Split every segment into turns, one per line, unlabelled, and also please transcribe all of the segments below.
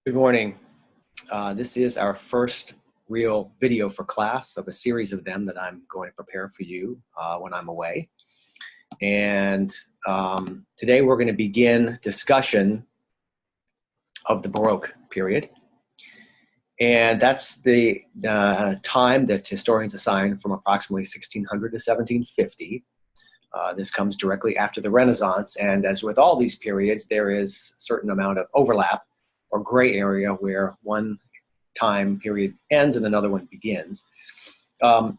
Good morning. This is our first real video for class of a series of them that I'm going to prepare for you when I'm away. And today we're going to begin discussion of the Baroque period. And that's the time that historians assign from approximately 1600 to 1750. This comes directly after the Renaissance. And as with all these periods, there is a certain amount of overlap or gray area where one time period ends and another one begins. But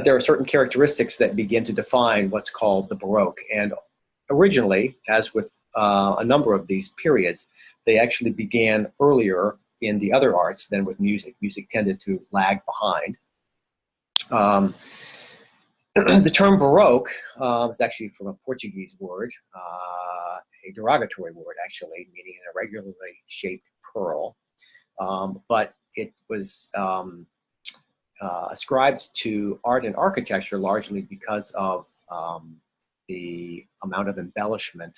there are certain characteristics that begin to define what's called the Baroque. And originally, as with a number of these periods, they actually began earlier in the other arts than with music. Music tended to lag behind. The term Baroque is actually from a Portuguese word, a derogatory word actually, meaning an irregularly shaped pearl. But it was ascribed to art and architecture largely because of the amount of embellishment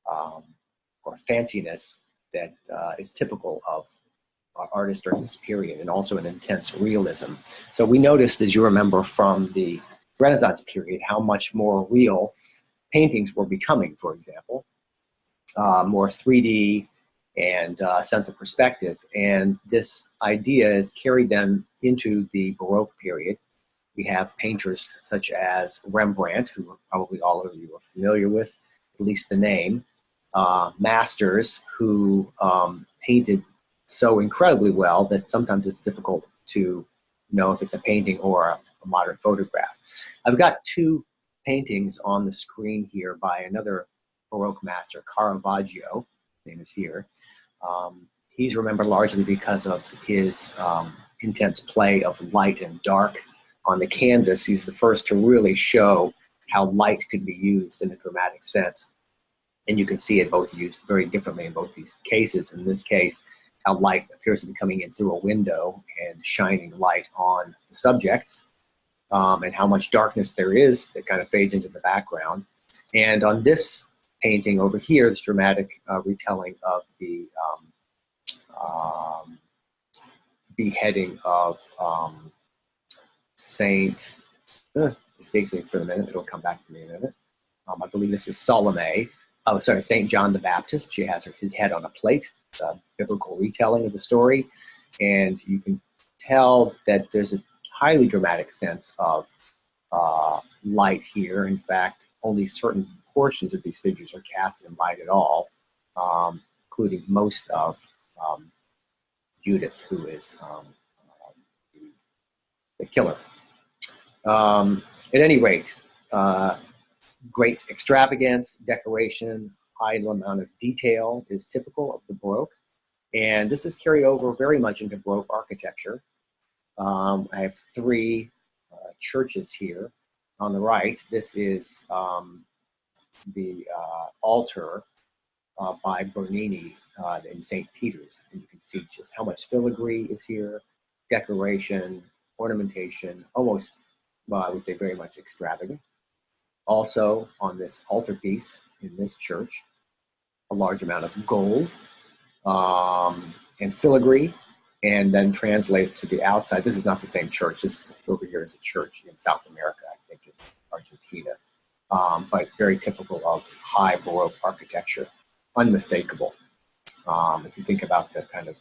or fanciness that is typical of artists during this period, and also an intense realism. So we noticed, as you remember from the Renaissance period, how much more real paintings were becoming, for example, more 3D and sense of perspective. And this idea has carried them into the Baroque period. We have painters such as Rembrandt, who probably all of you are familiar with, at least the name, masters who painted so incredibly well that sometimes it's difficult to know if it's a painting or a modern photograph. I've got two paintings on the screen here by another Baroque master, Caravaggio, his name is here. He's remembered largely because of his intense play of light and dark on the canvas. He's the first to really show how light could be used in a dramatic sense. And you can see it both used very differently in both these cases. In this case, how light appears to be coming in through a window and shining light on the subjects, and how much darkness there is that kind of fades into the background. And on this painting over here, this dramatic retelling of the beheading of Saint, escapes me for the minute, it'll come back to me in a minute. I believe this is Salome. Oh, sorry, Saint John the Baptist. She has his head on a plate. It's a biblical retelling of the story. And you can tell that there's a highly dramatic sense of light here. In fact, only certain portions of these figures are cast in light at all, including most of Judith, who is the killer. At any rate, great extravagance, decoration, high amount of detail is typical of the Baroque. And this is carried over very much into Baroque architecture. I have three churches here. On the right, this is the altar by Bernini in St. Peter's. And you can see just how much filigree is here, decoration, ornamentation, almost, well, I would say very much extravagant. Also on this altarpiece in this church, a large amount of gold and filigree, and then translates to the outside. This is not the same church. This over here is a church in South America, I think in Argentina, but very typical of high Baroque architecture, unmistakable. If you think about the kind of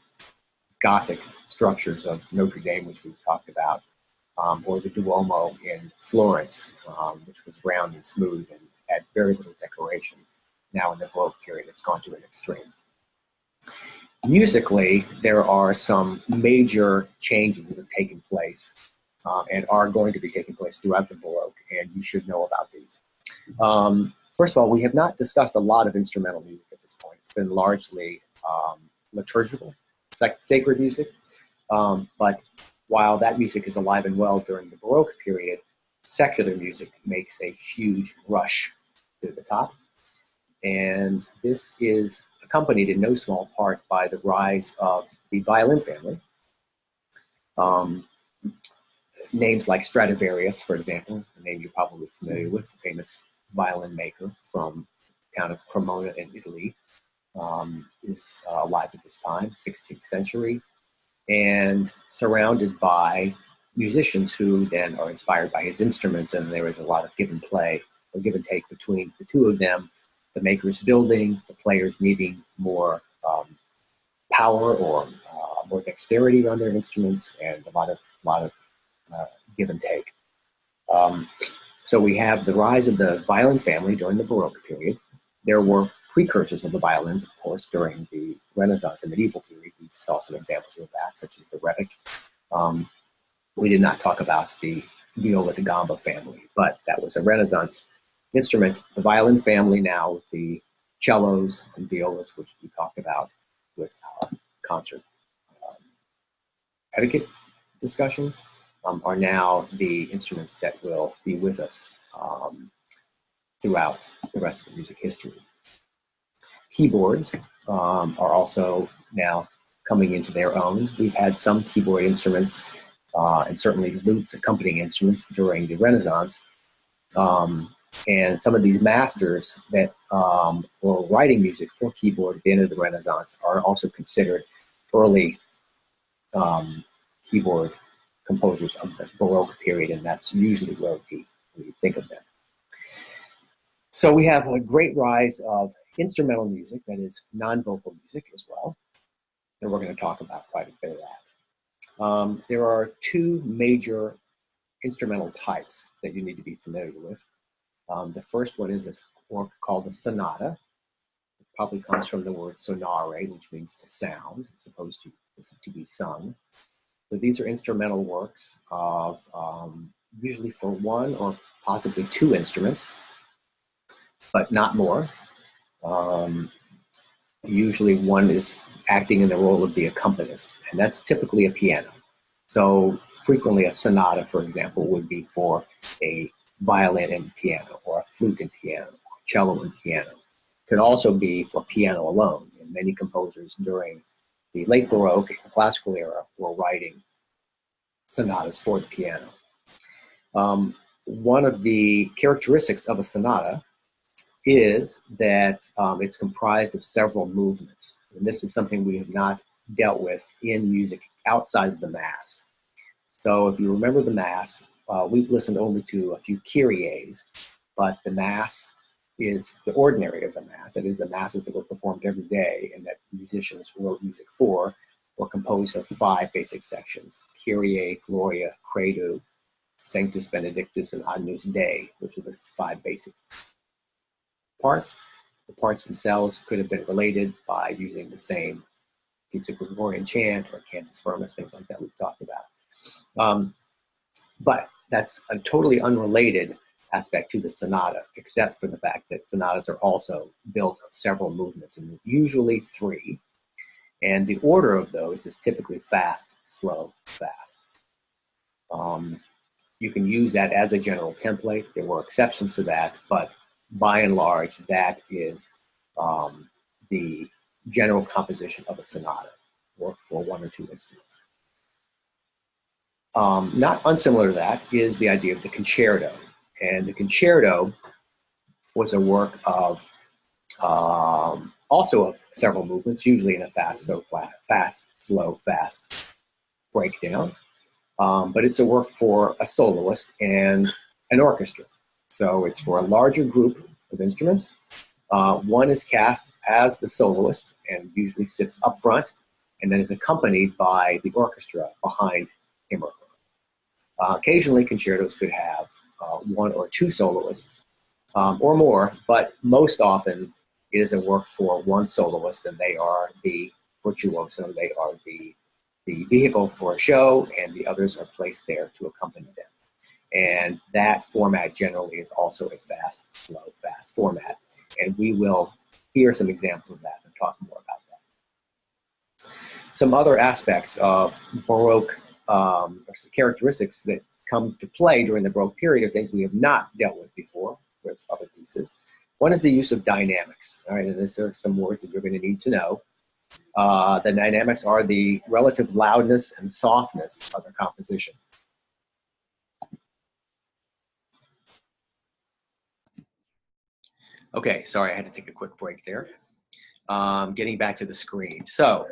Gothic structures of Notre Dame, which we've talked about, or the Duomo in Florence, which was round and smooth and had very little decoration. Now in the Baroque period, it's gone to an extreme. Musically, there are some major changes that have taken place and are going to be taking place throughout the Baroque, and you should know about these. First of all, we have not discussed a lot of instrumental music at this point. It's been largely liturgical, sacred music, but while that music is alive and well during the Baroque period, secular music makes a huge rush to the top. And this is accompanied in no small part by the rise of the violin family. Names like Stradivarius, for example, a name you're probably familiar with, the famous violin maker from the town of Cremona in Italy, is alive at this time, 16th century, and surrounded by musicians who then are inspired by his instruments, and there is a lot of give and play or give and take between the two of them, the makers building, the players needing more power or more dexterity on their instruments, and a lot of give and take. So we have the rise of the violin family during the Baroque period. There were precursors of the violins, of course, during the Renaissance and medieval period. We saw some examples of that, such as the rebec. We did not talk about the viola da gamba family, but that was a Renaissance instrument. The violin family now with the cellos and violas, which we talked about with our concert etiquette discussion, are now the instruments that will be with us throughout the rest of music history. Keyboards are also now coming into their own. We've had some keyboard instruments and certainly lutes accompanying instruments during the Renaissance. And some of these masters that were writing music for keyboard at the end of the Renaissance are also considered early keyboard composers of the Baroque period, and that's usually where we think of them. So we have a great rise of instrumental music, that is non-vocal music as well, and we're going to talk about quite a bit of that. There are two major instrumental types that you need to be familiar with. The first one is a work called a sonata. It probably comes from the word sonare, which means to sound, as opposed to be sung. So these are instrumental works of usually for one or possibly two instruments, but not more. Usually one is acting in the role of the accompanist, and that's typically a piano. So frequently a sonata, for example, would be for a violin and piano, or a flute and piano, or cello and piano. It could also be for piano alone, and many composers during the late Baroque and classical era were writing sonatas for the piano. One of the characteristics of a sonata is that it's comprised of several movements. And this is something we have not dealt with in music outside of the Mass. So if you remember the Mass, we've listened only to a few Kyries, but the Mass is the ordinary of the Mass. It is the Masses that were performed every day and that musicians wrote music for, were composed of 5 basic sections: Kyrie, Gloria, Credo, Sanctus Benedictus, and Agnus Dei. Those are the 5 basic parts. The parts themselves could have been related by using the same piece of Gregorian chant or cantus firmus, things like that we've talked about. But that's a totally unrelated aspect to the sonata, except for the fact that sonatas are also built of several movements, and usually 3. And the order of those is typically fast, slow, fast. You can use that as a general template. There were exceptions to that, but by and large, that is the general composition of a sonata, or for 1 or 2 instruments. Not unsimilar to that is the idea of the concerto. And the concerto was a work of also of several movements, usually in a fast, slow, fast breakdown. But it's a work for a soloist and an orchestra. So it's for a larger group of instruments. One is cast as the soloist and usually sits up front, and then is accompanied by the orchestra behind him or her. Occasionally, concertos could have 1 or 2 soloists or more, but most often it is a work for one soloist, and they are the virtuoso. They are the vehicle for a show, and the others are placed there to accompany them. And that format generally is also a fast, slow, fast format. And we will hear some examples of that and talk more about that. Some other aspects of Baroque characteristics that come to play during the Baroque period are things we have not dealt with before with other pieces. One is the use of dynamics. All right, and these are some words that you're going to need to know. The dynamics are the relative loudness and softness of the composition. Okay, sorry, I had to take a quick break there. Getting back to the screen. So,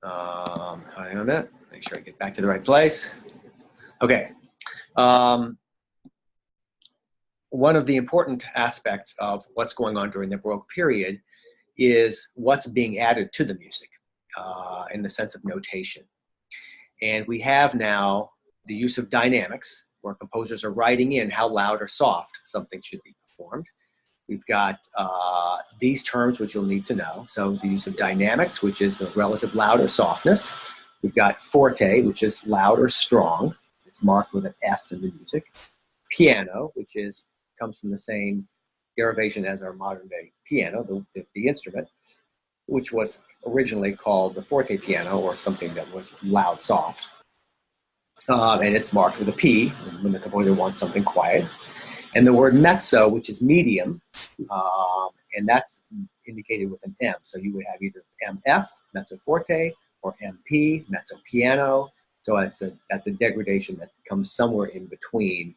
hang on a minute, make sure I get back to the right place. Okay. One of the important aspects of what's going on during the Baroque period is what's being added to the music in the sense of notation. And we have now the use of dynamics, where composers are writing in how loud or soft something should be performed. We've got these terms, which you'll need to know. So the use of dynamics, which is the relative loud or softness. We've got forte, which is loud or strong. It's marked with an F in the music. Piano, which comes from the same derivation as our modern day piano, the instrument, which was originally called the forte piano, or something that was loud soft. And it's marked with a P when the composer wants something quiet. And the word mezzo, which is medium, and that's indicated with an M. So you would have either MF, mezzo forte, or MP, mezzo piano. So that's a degradation that comes somewhere in between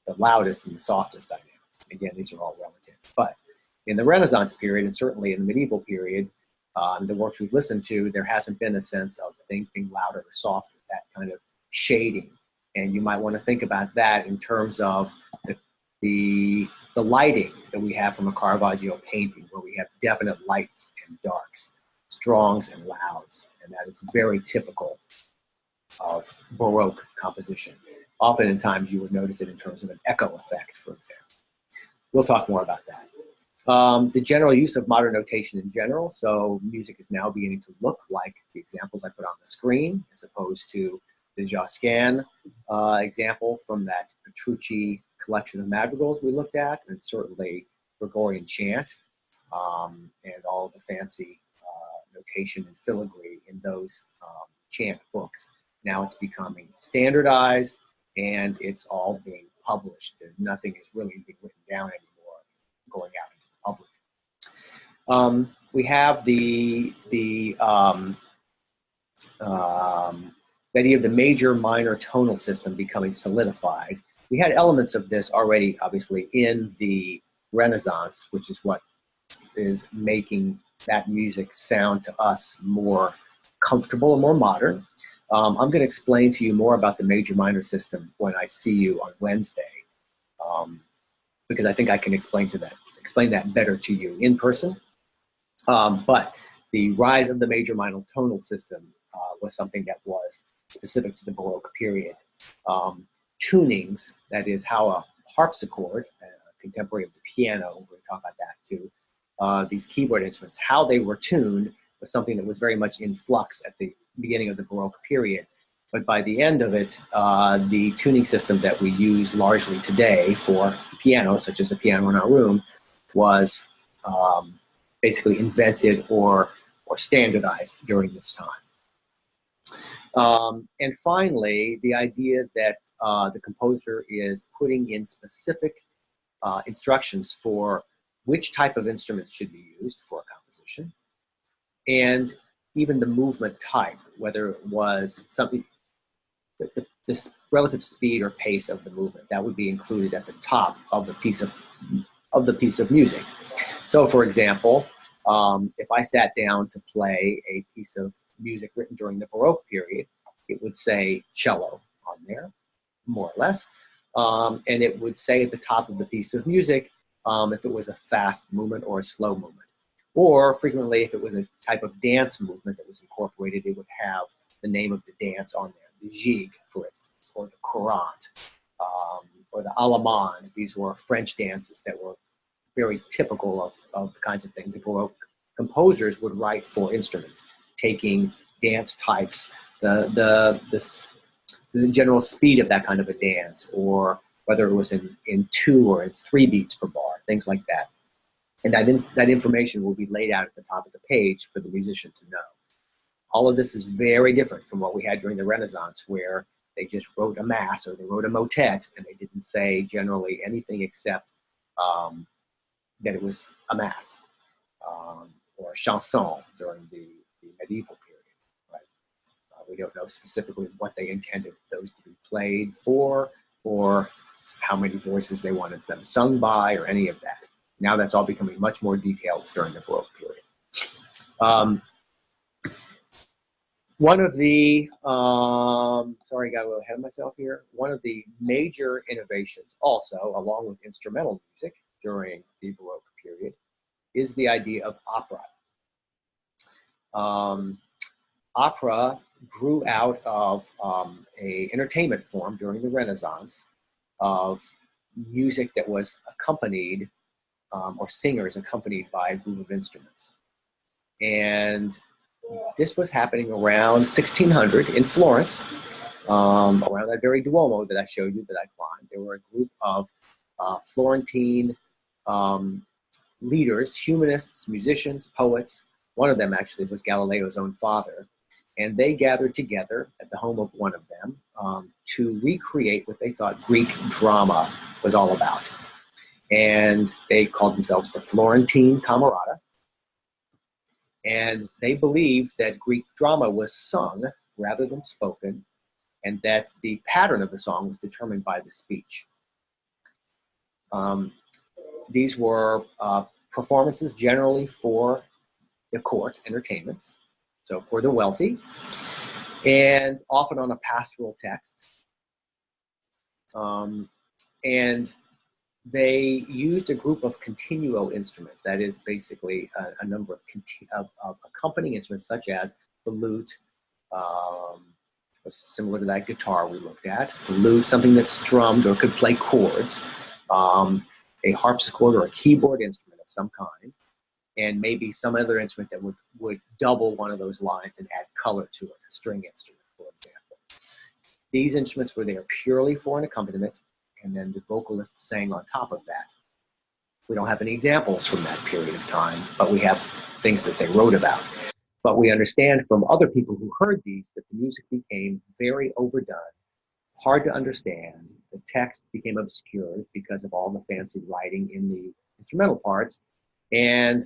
the loudest and the softest dynamics. Again, these are all relative. But in the Renaissance period, and certainly in the medieval period, the works we've listened to, there hasn't been a sense of things being louder or softer, that kind of shading. And you might want to think about that in terms of the lighting that we have from a Caravaggio painting, where we have definite lights and darks, strongs and louds, and that is very typical of Baroque composition. Often in times you would notice it in terms of an echo effect, for example. We'll talk more about that. The general use of modern notation in general, so music is now beginning to look like the examples I put on the screen, as opposed to the Josquin example from that Petrucci collection of madrigals we looked at, and certainly Gregorian chant, and all the fancy notation and filigree in those chant books. Now it's becoming standardized, and it's all being published. Nothing is really being written down anymore, going out into the public. We have the idea of the major minor tonal system becoming solidified. We had elements of this already, obviously, in the Renaissance, which is what is making that music sound to us more comfortable and more modern. I'm going to explain to you more about the major minor system when I see you on Wednesday, because I think I can explain that better to you in person. But the rise of the major minor tonal system was something that was specific to the Baroque period. Tunings, that is how a harpsichord, contemporary of the piano, we're going to talk about that too, these keyboard instruments, how they were tuned was something that was very much in flux at the beginning of the Baroque period. But by the end of it, the tuning system that we use largely today for piano, such as the piano in our room, was basically invented or standardized during this time. And finally, the idea that the composer is putting in specific instructions for which type of instruments should be used for a composition, and even the movement type, whether it was something, the relative speed or pace of the movement, that would be included at the top of the piece of music. So, for example, if I sat down to play a piece of music written during the Baroque period, it would say cello on there, more or less, and it would say at the top of the piece of music if it was a fast movement or a slow movement. Or frequently, if it was a type of dance movement that was incorporated, it would have the name of the dance on there, the gigue, for instance, or the courante, or the allemande. These were French dances that were very typical of the kinds of things that Baroque composers would write for instruments, taking dance types, the general speed of that kind of a dance, or whether it was in 2 or in 3 beats per bar, things like that. And that information will be laid out at the top of the page for the musician to know. All of this is very different from what we had during the Renaissance, where they just wrote a mass or they wrote a motet, and they didn't say generally anything except that it was a mass or a chanson during the medieval period. Right? We don't know specifically what they intended those to be played for or how many voices they wanted them sung by, or any of that. Now that's all becoming much more detailed during the Baroque period. One of the, sorry, I got a little ahead of myself here. One of the major innovations also, along with instrumental music during the Baroque period, is the idea of opera. Opera grew out of a entertainment form during the Renaissance of music that was accompanied, or singers accompanied by a group of instruments. And this was happening around 1600 in Florence, around that very Duomo that I showed you that I climbed. There were a group of Florentine leaders, humanists, musicians, poets. One of them actually was Galileo's own father. And they gathered together at the home of one of them to recreate what they thought Greek drama was all about. And they called themselves the Florentine Camerata. And they believed that Greek drama was sung rather than spoken, and that the pattern of the song was determined by the speech. These were performances generally for the court entertainments, so for the wealthy, and often on a pastoral text. And they used a group of continuo instruments, that is basically a number of accompanying instruments, such as the lute, similar to that guitar we looked at, the lute, something that's strummed or could play chords, a harpsichord or a keyboard instrument of some kind, and maybe some other instrument that would double one of those lines and add color to it, a string instrument, for example. These instruments were there purely for an accompaniment, and then the vocalist sang on top of that. We don't have any examples from that period of time, but we have things that they wrote about. But we understand from other people who heard these that the music became very overdone, hard to understand. The text became obscured because of all the fancy writing in the instrumental parts, and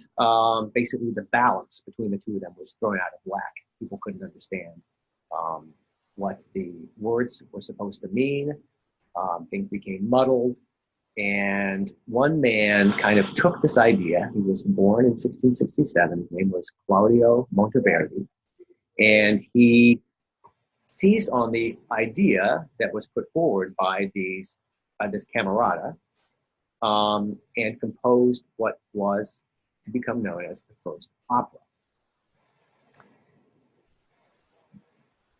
basically the balance between the two of them was thrown out of whack. People couldn't understand what the words were supposed to mean. Things became muddled, and one man kind of took this idea. He was born in 1667. His name was Claudio Monteverdi, and he seized on the idea that was put forward by this camerata, and composed what was to become known as the first opera.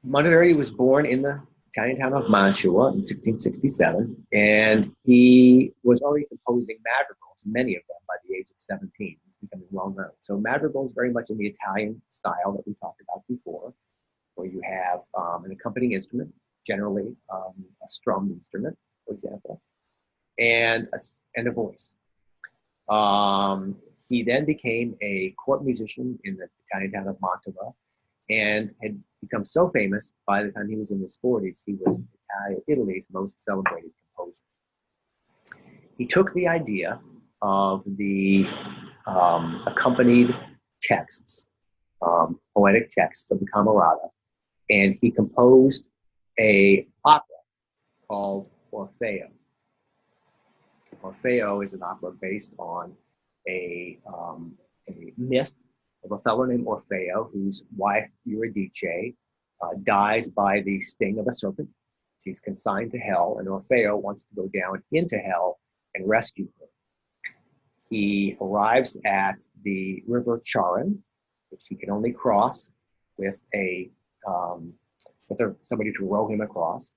Monteverdi was born in the Italian town of Mantua in 1667, and he was already composing madrigals, many of them by the age of 17. He's becoming well known. So madrigals very much in the Italian style that we talked about before, where you have an accompanying instrument, generally a strummed instrument, for example, and a voice. He then became a court musician in the Italian town of Mantua, and had become so famous by the time he was in his 40s, he was Italy's most celebrated composer. He took the idea of the accompanied texts, poetic texts of the Camerata, and he composed an opera called Orfeo. Orfeo is an opera based on a myth of a fellow named Orfeo, whose wife Eurydice dies by the sting of a serpent. She's consigned to hell, and Orfeo wants to go down into hell and rescue her. He arrives at the river Charon, which he can only cross with somebody to row him across.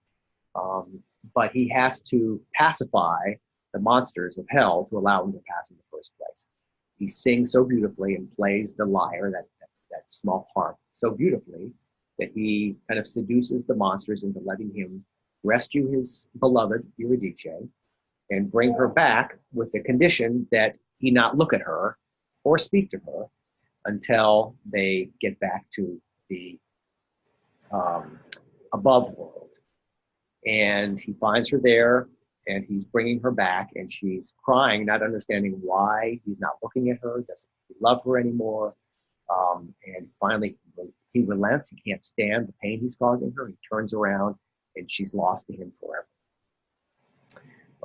But he has to pacify the monsters of hell to allow him to pass in the first place. He sings so beautifully and plays the lyre, that small harp, so beautifully that he kind of seduces the monsters into letting him rescue his beloved Eurydice and bring her back with the condition that he not look at her or speak to her until they get back to the above world. And he finds her there, and he's bringing her back, and she's crying, not understanding why he's not looking at her, doesn't love her anymore. And finally, he relents. He can't stand the pain he's causing her. He turns around, and she's lost to him forever.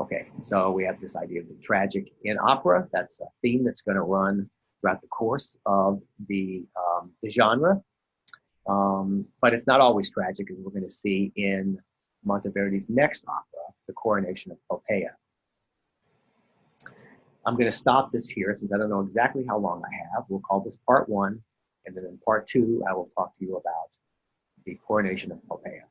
Okay, so we have this idea of the tragic in opera. That's a theme that's going to run throughout the course of the genre. But it's not always tragic, as we're going to see in Monteverdi's next opera, The Coronation of Poppea. I'm going to stop this here since I don't know exactly how long I have. We'll call this part one, and then in part two, I will talk to you about The Coronation of Poppea.